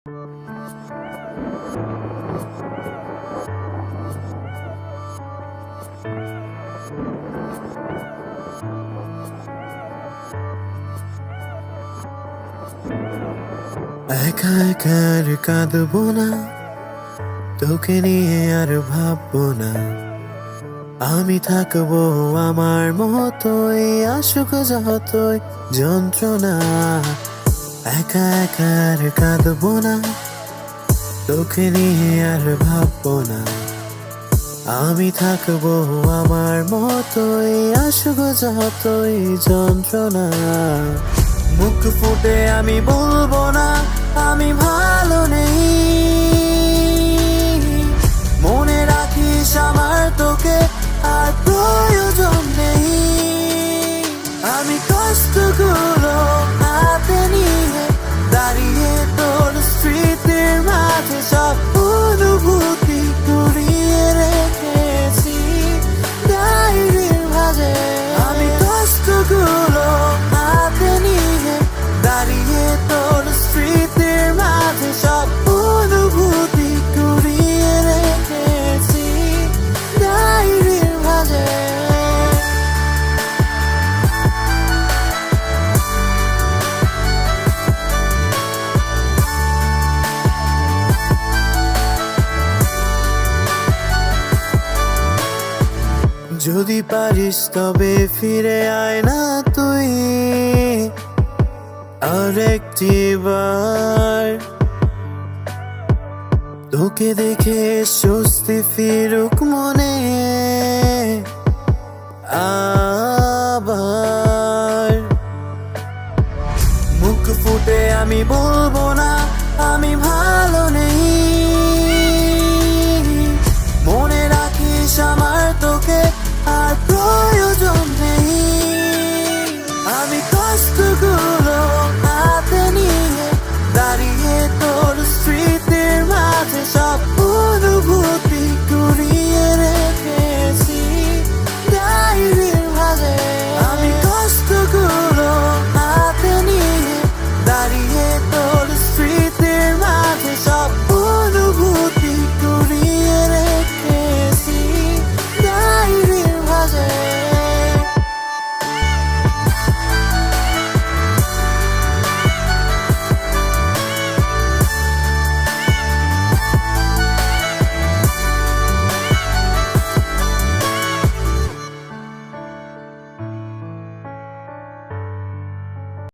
একা একা আর কাঁদবো না, তোকে নিয়ে আর ভাববো না। আমি থাকবো আমার মতোই, আসুক যতই যন্ত্রণা। একা একা আর কাঁদবো না, তোকে নিয়ে আর ভাববো না। আমি থাকবো আমার মতোই, আসুক যতই যন্ত্রণা। মুখ ফুটে আমি বলবো না আমি ভালো নেই, মনে রাখিস আমার তোকে আর প্রয়োজন নেই। আমি কষ্টগুলো হাতে নিয়ে দাঁড়িয়ে তোর স্মৃতির মাঝে সব অনুভূতি কুড়িয়ে রেখেছি ডায়েরির ভাঁজে। আমি কষ্টগুলো হাতে নিয়ে দাঁড়িয়ে তোর স্মৃতির মাঝে সব অনুভূতি কুড়িয়ে রেখেছি ডায়েরির ভাঁজে। যদি পারিস তবে ফিরে আয় না তুই আরেকটি বার, তোকে দেখে স্বস্তি ফিরুক মনে আবার। মুখ ফুটে আমি বলবো